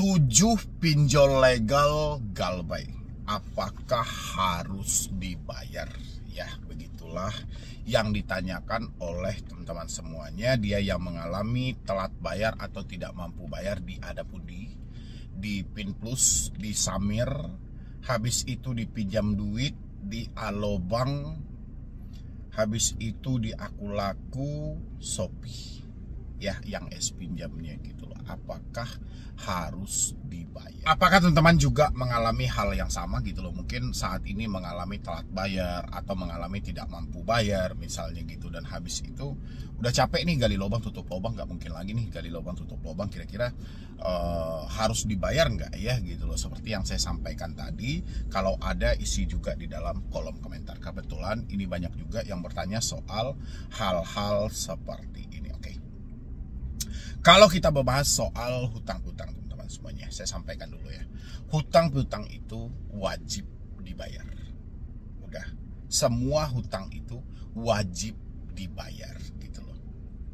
7 pinjol legal Galbay, apakah harus dibayar? Ya, begitulah yang ditanyakan oleh teman-teman semuanya. Dia yang mengalami telat bayar atau tidak mampu bayar di Adapudi, di Pinplus, di Samir, habis itu dipinjam duit di Alobank, habis itu di Akulaku, Shopee. Ya, yang es pinjamnya gitu loh. Apakah harus dibayar? Apakah teman-teman juga mengalami hal yang sama gitu loh? Mungkin saat ini mengalami telat bayar atau mengalami tidak mampu bayar misalnya gitu, dan habis itu udah capek nih gali lubang tutup lubang, nggak mungkin lagi nih gali lubang tutup lubang, kira-kira harus dibayar nggak ya gitu loh. Seperti yang saya sampaikan tadi, kalau ada isi juga di dalam kolom komentar. Kebetulan ini banyak juga yang bertanya soal hal-hal seperti ini. Oke. Kalau kita membahas soal hutang-hutang teman-teman semuanya, saya sampaikan dulu ya. Hutang-hutang itu wajib dibayar. Udah, semua hutang itu wajib dibayar gitu loh.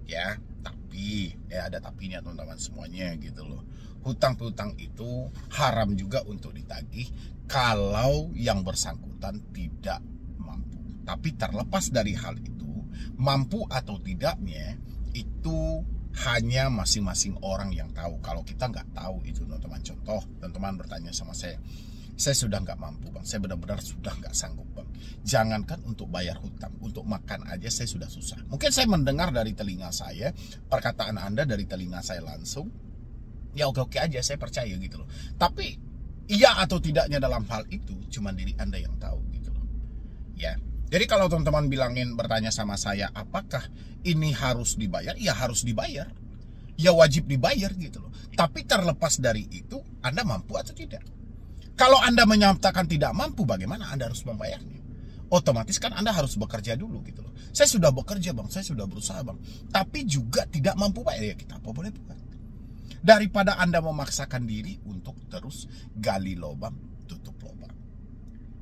Ya, tapi ya ada tapinya teman-teman semuanya gitu loh. Hutang-hutang itu haram juga untuk ditagih kalau yang bersangkutan tidak mampu. Tapi terlepas dari hal itu, mampu atau tidaknya itu hanya masing-masing orang yang tahu. Kalau kita nggak tahu itu teman-teman. Contoh, teman-teman bertanya sama saya sudah nggak mampu bang, saya benar-benar sudah nggak sanggup bang. Jangankan untuk bayar hutang, untuk makan aja saya sudah susah. Mungkin saya mendengar dari telinga saya, perkataan Anda dari telinga saya langsung, ya oke-oke aja, saya percaya gitu loh. Tapi iya atau tidaknya dalam hal itu cuma diri Anda yang tahu gitu loh. Ya. Jadi kalau teman-teman bertanya sama saya, apakah ini harus dibayar? Ya harus dibayar. Ya wajib dibayar gitu loh. Tapi terlepas dari itu, Anda mampu atau tidak? Kalau Anda menyatakan tidak mampu, bagaimana Anda harus membayarnya? Otomatis kan Anda harus bekerja dulu gitu loh. Saya sudah bekerja bang, saya sudah berusaha bang, tapi juga tidak mampu bayar. Ya kita apa boleh buat? Daripada Anda memaksakan diri untuk terus gali lubang, tutup lubang.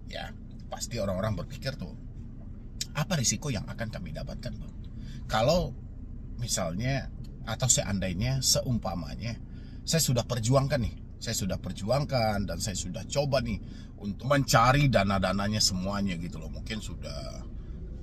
Ya, pasti orang-orang berpikir tuh, apa risiko yang akan kami dapatkan bang? Kalau misalnya atau seandainya seumpamanya saya sudah perjuangkan nih, saya sudah perjuangkan dan saya sudah coba nih untuk mencari dana-dananya semuanya gitu loh. Mungkin sudah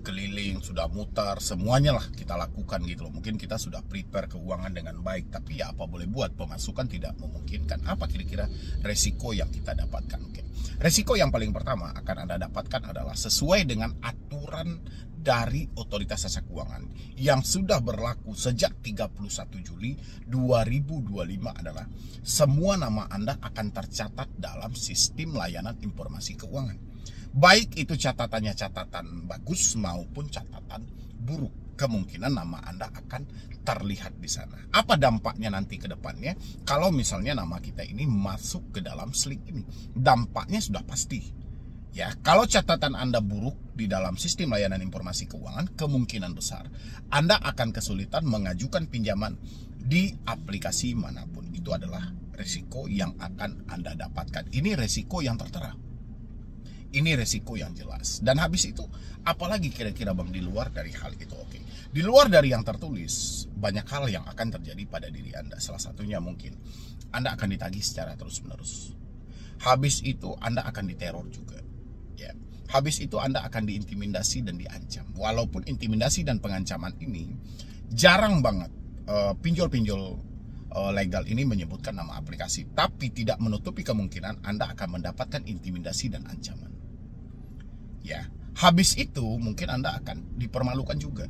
keliling, sudah mutar, semuanya lah kita lakukan gitu loh. Mungkin kita sudah prepare keuangan dengan baik, tapi ya apa boleh buat, pemasukan tidak memungkinkan. Apa kira-kira resiko yang kita dapatkan? Oke. Resiko yang paling pertama akan Anda dapatkan adalah sesuai dengan aturan dari Otoritas Jasa Keuangan yang sudah berlaku sejak 31 Juli 2025 adalah semua nama Anda akan tercatat dalam sistem layanan informasi keuangan. Baik itu catatannya catatan bagus maupun catatan buruk, kemungkinan nama Anda akan terlihat di sana. Apa dampaknya nanti ke depannya kalau misalnya nama kita ini masuk ke dalam slip ini? Dampaknya sudah pasti. Ya, kalau catatan Anda buruk di dalam sistem layanan informasi keuangan, kemungkinan besar Anda akan kesulitan mengajukan pinjaman di aplikasi manapun. Itu adalah resiko yang akan Anda dapatkan. Ini resiko yang tertera. Ini resiko yang jelas. Dan habis itu, apalagi kira-kira bang di luar dari hal itu? Oke. Di luar dari yang tertulis, banyak hal yang akan terjadi pada diri Anda. Salah satunya mungkin Anda akan ditagih secara terus-menerus. Habis itu Anda akan diteror juga. Ya. Habis itu Anda akan diintimidasi dan diancam. Walaupun intimidasi dan pengancaman ini jarang banget pinjol-pinjol legal ini menyebutkan nama aplikasi, tapi tidak menutupi kemungkinan Anda akan mendapatkan intimidasi dan ancaman. Ya, habis itu mungkin Anda akan dipermalukan juga.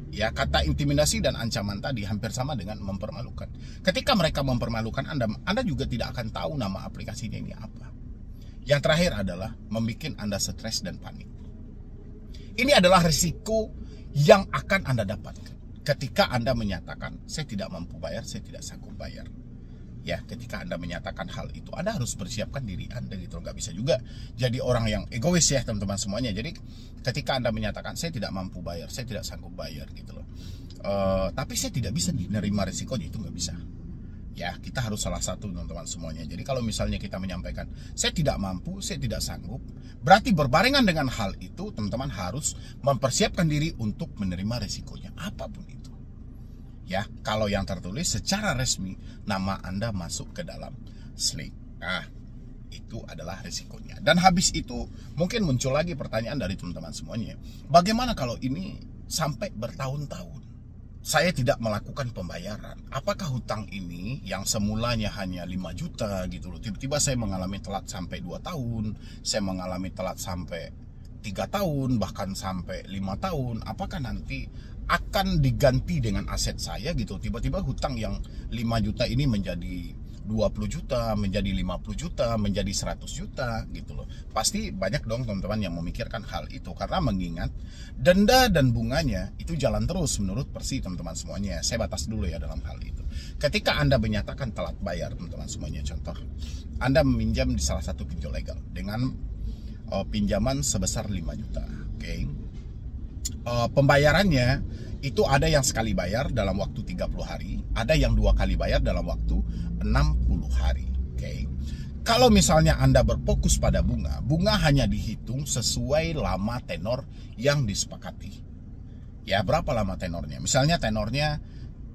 Ya, kata intimidasi dan ancaman tadi hampir sama dengan mempermalukan. Ketika mereka mempermalukan Anda juga tidak akan tahu nama aplikasinya ini apa. Yang terakhir adalah membuat Anda stres dan panik. Ini adalah risiko yang akan Anda dapatkan ketika Anda menyatakan saya tidak mampu bayar, saya tidak sanggup bayar. Ya, ketika Anda menyatakan hal itu, Anda harus persiapkan diri Anda gitu. Nggak bisa juga jadi orang yang egois ya teman-teman semuanya. Jadi ketika Anda menyatakan saya tidak mampu bayar, saya tidak sanggup bayar gitu loh, tapi saya tidak bisa menerima risikonya, itu nggak bisa. Ya, kita harus salah satu teman-teman semuanya. Jadi kalau misalnya kita menyampaikan saya tidak mampu, saya tidak sanggup, berarti berbarengan dengan hal itu teman-teman harus mempersiapkan diri untuk menerima risikonya apapun itu. Ya, kalau yang tertulis secara resmi nama Anda masuk ke dalam slik. Nah, itu adalah risikonya. Dan habis itu mungkin muncul lagi pertanyaan dari teman-teman semuanya. Bagaimana kalau ini sampai bertahun-tahun saya tidak melakukan pembayaran? Apakah hutang ini yang semulanya hanya 5 juta gitu loh, tiba-tiba saya mengalami telat sampai 2 tahun, saya mengalami telat sampai 3 tahun, bahkan sampai 5 tahun, apakah nanti akan diganti dengan aset saya gitu? Tiba-tiba hutang yang 5 juta ini menjadi 20 juta, menjadi 50 juta, menjadi 100 juta gitu loh. Pasti banyak dong teman-teman yang memikirkan hal itu, karena mengingat denda dan bunganya itu jalan terus menurut Persi teman-teman semuanya. Saya batas dulu ya dalam hal itu. Ketika Anda menyatakan telat bayar teman-teman semuanya, contoh Anda meminjam di salah satu pinjol legal dengan pinjaman sebesar 5 juta, oke. Pembayarannya itu ada yang sekali bayar dalam waktu 30 hari, ada yang 2 kali bayar dalam waktu 60 hari. Oke. Kalau misalnya Anda berfokus pada bunga, bunga hanya dihitung sesuai lama tenor yang disepakati. Ya, berapa lama tenornya? Misalnya tenornya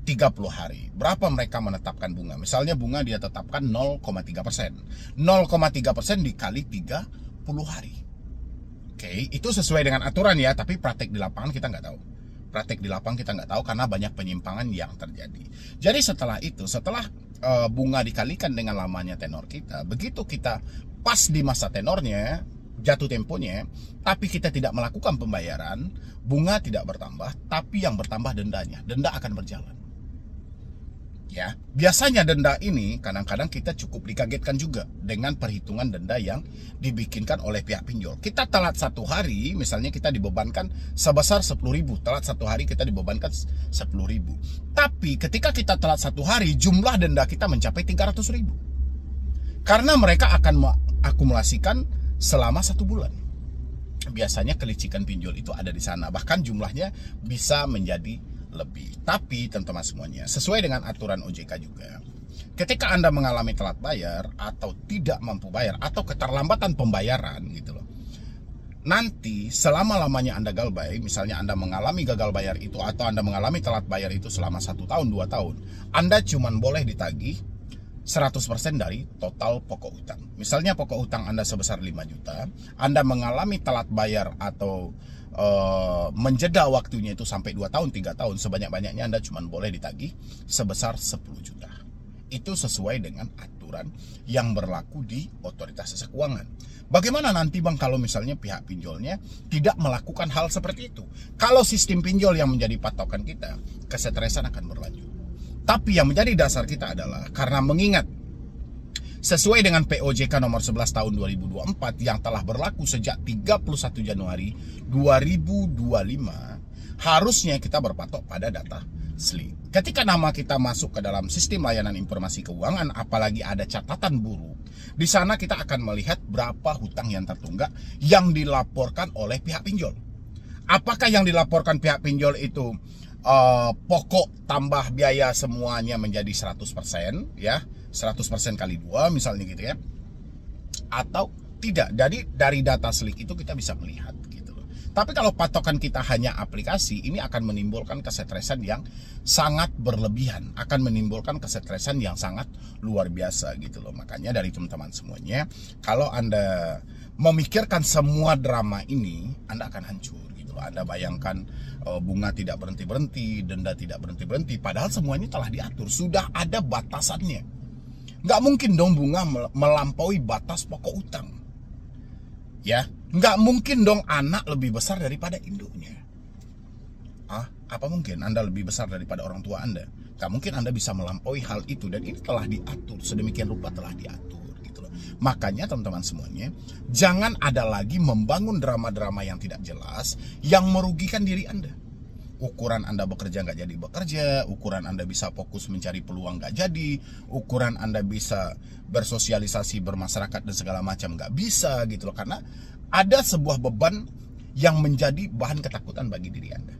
30 hari. Berapa mereka menetapkan bunga? Misalnya bunga dia tetapkan 0,3%. 0,3% dikali 30 hari. Oke, itu sesuai dengan aturan ya, tapi praktek di lapangan kita nggak tahu. Praktek di lapangan kita nggak tahu karena banyak penyimpangan yang terjadi. Jadi setelah itu, setelah bunga dikalikan dengan lamanya tenor kita, begitu kita pas di masa tenornya, jatuh temponya, tapi kita tidak melakukan pembayaran, bunga tidak bertambah, tapi yang bertambah dendanya. Denda akan berjalan. Ya, biasanya denda ini kadang-kadang kita cukup dikagetkan juga dengan perhitungan denda yang dibikinkan oleh pihak pinjol. Kita telat 1 hari, misalnya kita dibebankan sebesar 10.000, telat 1 hari kita dibebankan 10.000. Tapi ketika kita telat 1 hari, jumlah denda kita mencapai 300.000. Karena mereka akan mengakumulasikan selama 1 bulan. Biasanya kelicikan pinjol itu ada di sana, bahkan jumlahnya bisa menjadi lebih. Tapi teman-teman semuanya, sesuai dengan aturan OJK juga, ketika Anda mengalami telat bayar atau tidak mampu bayar atau keterlambatan pembayaran gitu loh, nanti selama-lamanya Anda galbay, misalnya Anda mengalami gagal bayar itu atau Anda mengalami telat bayar itu selama 1 tahun, 2 tahun, Anda cuma boleh ditagih 100% dari total pokok hutang. Misalnya pokok hutang Anda sebesar 5 juta, Anda mengalami telat bayar atau menjeda waktunya itu sampai 2 tahun, 3 tahun, sebanyak-banyaknya Anda cuma boleh ditagih sebesar 10 juta. Itu sesuai dengan aturan yang berlaku di Otoritas Jasa Keuangan. Bagaimana nanti Bang kalau misalnya pihak pinjolnya tidak melakukan hal seperti itu? Kalau sistem pinjol yang menjadi patokan kita, kesetresan akan berlanjut. Tapi yang menjadi dasar kita adalah karena mengingat sesuai dengan POJK nomor 11 tahun 2024 yang telah berlaku sejak 31 Januari 2025, harusnya kita berpatok pada data SLIK. Ketika nama kita masuk ke dalam sistem layanan informasi keuangan, apalagi ada catatan buruk, di sana kita akan melihat berapa hutang yang tertunggak yang dilaporkan oleh pihak pinjol. Apakah yang dilaporkan pihak pinjol itu pokok tambah biaya semuanya menjadi 100%, ya 100% kali 2 misalnya gitu ya, atau tidak? Jadi dari data SLIK itu kita bisa melihat gitu loh. Tapi kalau patokan kita hanya aplikasi, ini akan menimbulkan kesetresan yang sangat berlebihan, akan menimbulkan kesetresan yang sangat luar biasa gitu loh. Makanya dari teman-teman semuanya, kalau Anda memikirkan semua drama ini, Anda akan hancur gitu loh. Anda bayangkan bunga tidak berhenti-berhenti, denda tidak berhenti-berhenti, padahal semuanya telah diatur, sudah ada batasannya. Nggak mungkin dong bunga melampaui batas pokok utang. Ya, nggak mungkin dong anak lebih besar daripada induknya. Apa mungkin Anda lebih besar daripada orang tua Anda? Nggak mungkin Anda bisa melampaui hal itu, dan ini telah diatur, sedemikian rupa telah diatur gitu loh. Makanya teman-teman semuanya, jangan ada lagi membangun drama-drama yang tidak jelas, yang merugikan diri Anda. Ukuran Anda bekerja nggak jadi bekerja, ukuran Anda bisa fokus mencari peluang nggak jadi, ukuran Anda bisa bersosialisasi, bermasyarakat dan segala macam nggak bisa gitu loh, karena ada sebuah beban yang menjadi bahan ketakutan bagi diri Anda.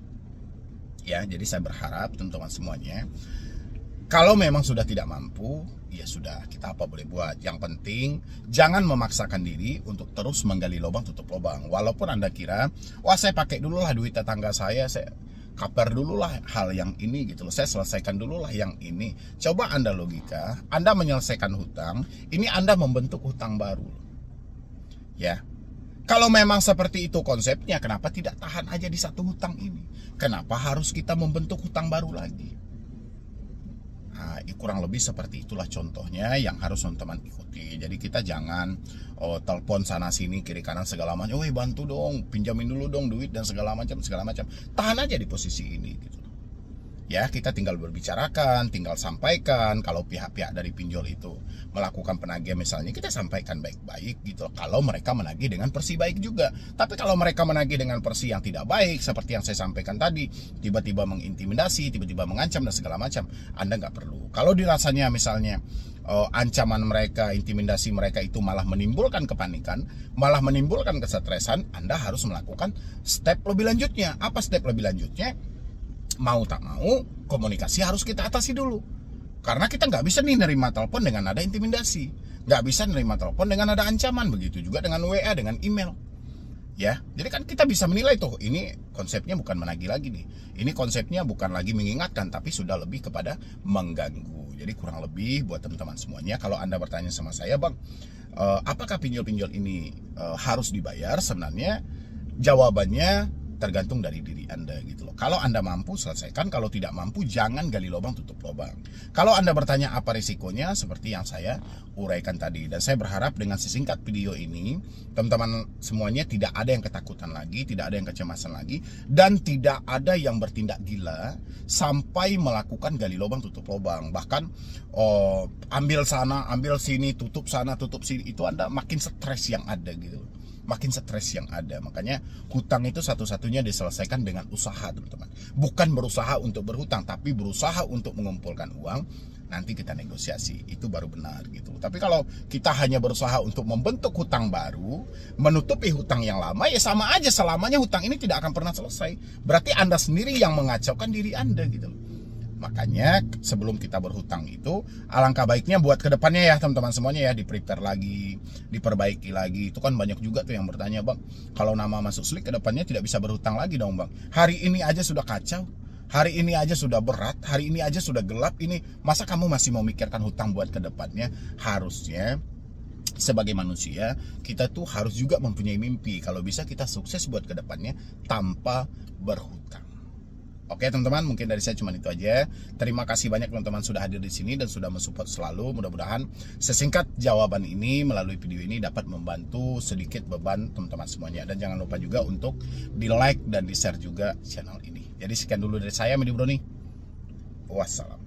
Ya, jadi saya berharap teman-teman semuanya, kalau memang sudah tidak mampu, ya sudah, kita apa boleh buat. Yang penting jangan memaksakan diri untuk terus menggali lubang tutup lubang. Walaupun Anda kira, wah saya pakai dulu lah duit tetangga saya kabar dulu lah hal yang ini gitu loh, saya selesaikan dulu lah yang ini. Coba Anda logika, Anda menyelesaikan hutang, ini Anda membentuk hutang baru. Ya, kalau memang seperti itu konsepnya, kenapa tidak tahan aja di satu hutang ini? Kenapa harus kita membentuk hutang baru lagi? Nah, kurang lebih seperti itulah contohnya yang harus teman-teman ikuti. Jadi kita jangan telepon sana sini kiri kanan segala macam. Bantu dong, pinjamin dulu dong duit dan segala macam. Tahan aja di posisi ini gitu. Ya, kita tinggal berbicarakan, tinggal sampaikan. Kalau pihak-pihak dari pinjol itu melakukan penagihan misalnya, kita sampaikan baik-baik gitu. Kalau mereka menagih dengan versi baik juga. Tapi kalau mereka menagih dengan versi yang tidak baik, seperti yang saya sampaikan tadi, tiba-tiba mengintimidasi, tiba-tiba mengancam dan segala macam, Anda nggak perlu. Kalau dirasanya misalnya ancaman mereka, intimidasi mereka itu malah menimbulkan kepanikan, malah menimbulkan kesetresan, Anda harus melakukan step lebih lanjutnya. Apa step lebih lanjutnya? Mau tak mau, komunikasi harus kita atasi dulu. Karena kita nggak bisa nih nerima telepon dengan ada intimidasi, nggak bisa nerima telepon dengan ada ancaman, begitu juga dengan WA, dengan email. Ya, jadi kan kita bisa menilai tuh, ini konsepnya bukan menagih lagi nih, ini konsepnya bukan lagi mengingatkan, tapi sudah lebih kepada mengganggu. Jadi kurang lebih buat teman-teman semuanya, kalau Anda bertanya sama saya, Bang, apakah pinjol-pinjol ini harus dibayar? Sebenarnya jawabannya tergantung dari diri Anda gitu loh. Kalau Anda mampu, selesaikan. Kalau tidak mampu, jangan gali lubang tutup lubang. Kalau Anda bertanya apa risikonya, seperti yang saya uraikan tadi. Dan saya berharap dengan sesingkat video ini, teman-teman semuanya tidak ada yang ketakutan lagi, tidak ada yang kecemasan lagi, dan tidak ada yang bertindak gila sampai melakukan gali lubang tutup lubang. Bahkan ambil sana, ambil sini, tutup sana, tutup sini, itu Anda makin stres yang ada gitu. Makin stres yang ada. Makanya hutang itu satu-satunya diselesaikan dengan usaha, teman-teman. Bukan berusaha untuk berhutang, tapi berusaha untuk mengumpulkan uang. Nanti kita negosiasi, itu baru benar gitu. Tapi kalau kita hanya berusaha untuk membentuk hutang baru, menutupi hutang yang lama, ya sama aja, selamanya hutang ini tidak akan pernah selesai. Berarti Anda sendiri yang mengacaukan diri Anda gitu. Makanya sebelum kita berhutang itu, alangkah baiknya buat kedepannya ya teman-teman semuanya ya, di-prepare lagi, diperbaiki lagi. Itu kan banyak juga tuh yang bertanya, Bang, kalau nama masuk Slick kedepannya tidak bisa berhutang lagi dong, Bang. Hari ini aja sudah kacau, hari ini aja sudah berat, hari ini aja sudah gelap, ini masa kamu masih mau mikirkan hutang buat kedepannya? Harusnya sebagai manusia kita tuh harus juga mempunyai mimpi. Kalau bisa kita sukses buat kedepannya tanpa berhutang. Oke teman-teman, mungkin dari saya cuma itu aja. Terima kasih banyak teman-teman sudah hadir di sini dan sudah mensupport selalu. Mudah-mudahan sesingkat jawaban ini melalui video ini dapat membantu sedikit beban teman-teman semuanya. Dan jangan lupa juga untuk di like dan di share juga channel ini. Jadi sekian dulu dari saya, Medi Broni. Wassalam.